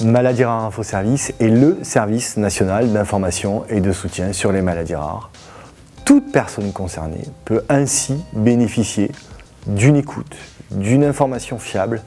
Maladies Rares Info Service est le service national d'information et de soutien sur les maladies rares. Toute personne concernée peut ainsi bénéficier d'une écoute, d'une information fiable,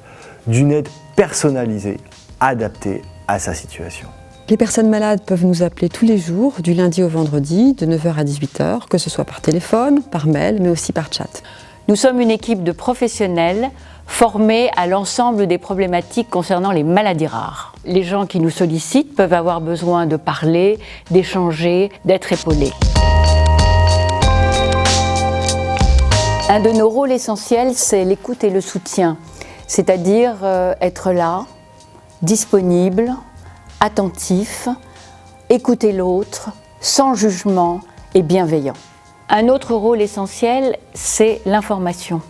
d'une aide personnalisée, adaptée à sa situation. Les personnes malades peuvent nous appeler tous les jours, du lundi au vendredi, de 9h à 18h, que ce soit par téléphone, par mail, mais aussi par chat. Nous sommes une équipe de professionnels formés à l'ensemble des problématiques concernant les maladies rares. Les gens qui nous sollicitent peuvent avoir besoin de parler, d'échanger, d'être épaulés. Un de nos rôles essentiels, c'est l'écoute et le soutien, c'est-à-dire être là, disponible, attentif, écouter l'autre, sans jugement et bienveillant. Un autre rôle essentiel, c'est l'information.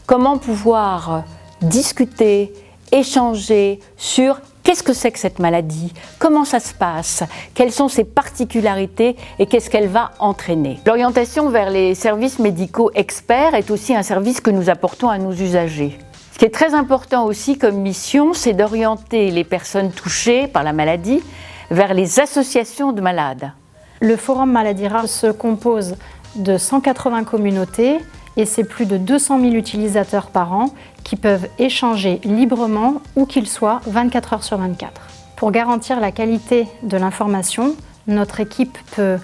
Comment pouvoir discuter, échanger sur qu'est-ce que c'est que cette maladie, comment ça se passe, quelles sont ses particularités et qu'est-ce qu'elle va entraîner. L'orientation vers les services médicaux experts est aussi un service que nous apportons à nos usagers. Ce qui est très important aussi comme mission, c'est d'orienter les personnes touchées par la maladie vers les associations de malades. Le Forum Maladies Rares se compose de 180 communautés et c'est plus de 200 000 utilisateurs par an qui peuvent échanger librement où qu'ils soient 24 heures sur 24. Pour garantir la qualité de l'information, notre équipe peut,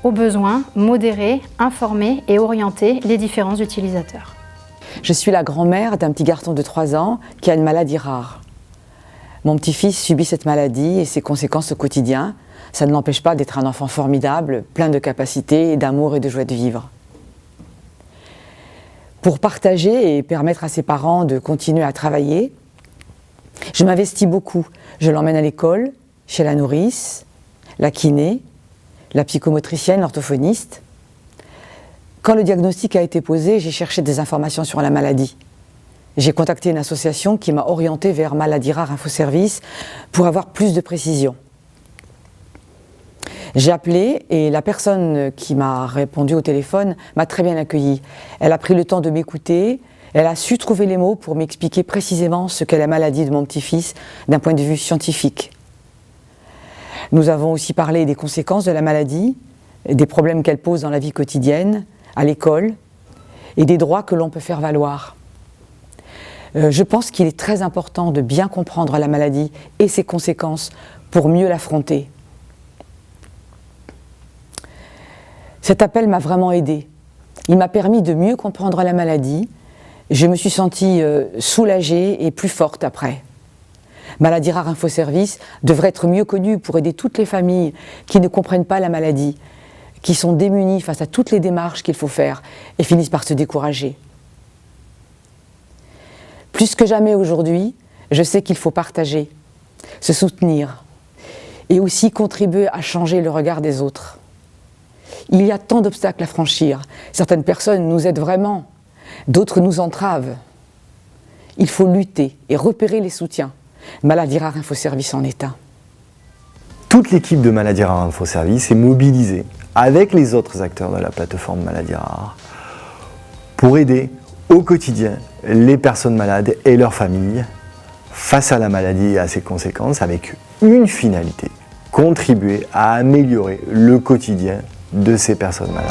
au besoin, modérer, informer et orienter les différents utilisateurs. Je suis la grand-mère d'un petit garçon de 3 ans qui a une maladie rare. Mon petit-fils subit cette maladie et ses conséquences au quotidien. Ça ne l'empêche pas d'être un enfant formidable, plein de capacités, d'amour et de joie de vivre. Pour partager et permettre à ses parents de continuer à travailler, je m'investis beaucoup. Je l'emmène à l'école, chez la nourrice, la kiné, la psychomotricienne, l'orthophoniste. Quand le diagnostic a été posé, j'ai cherché des informations sur la maladie. J'ai contacté une association qui m'a orientée vers Maladies Rares Info Service pour avoir plus de précision. J'ai appelé et la personne qui m'a répondu au téléphone m'a très bien accueillie. Elle a pris le temps de m'écouter, elle a su trouver les mots pour m'expliquer précisément ce qu'est la maladie de mon petit-fils d'un point de vue scientifique. Nous avons aussi parlé des conséquences de la maladie, des problèmes qu'elle pose dans la vie quotidienne, à l'école, et des droits que l'on peut faire valoir. Je pense qu'il est très important de bien comprendre la maladie et ses conséquences pour mieux l'affronter. Cet appel m'a vraiment aidée. Il m'a permis de mieux comprendre la maladie. Je me suis sentie soulagée et plus forte après. Maladies Rares Info Service devrait être mieux connue pour aider toutes les familles qui ne comprennent pas la maladie, qui sont démunies face à toutes les démarches qu'il faut faire et finissent par se décourager. Plus que jamais aujourd'hui, je sais qu'il faut partager, se soutenir et aussi contribuer à changer le regard des autres. Il y a tant d'obstacles à franchir. Certaines personnes nous aident vraiment, d'autres nous entravent. Il faut lutter et repérer les soutiens. Maladies Rares Info Service en est un. Toute l'équipe de Maladies Rares Info Service est mobilisée avec les autres acteurs de la plateforme Maladies Rares pour aider au quotidien les personnes malades et leurs familles face à la maladie et à ses conséquences avec une finalité, contribuer à améliorer le quotidien de ces personnes malades.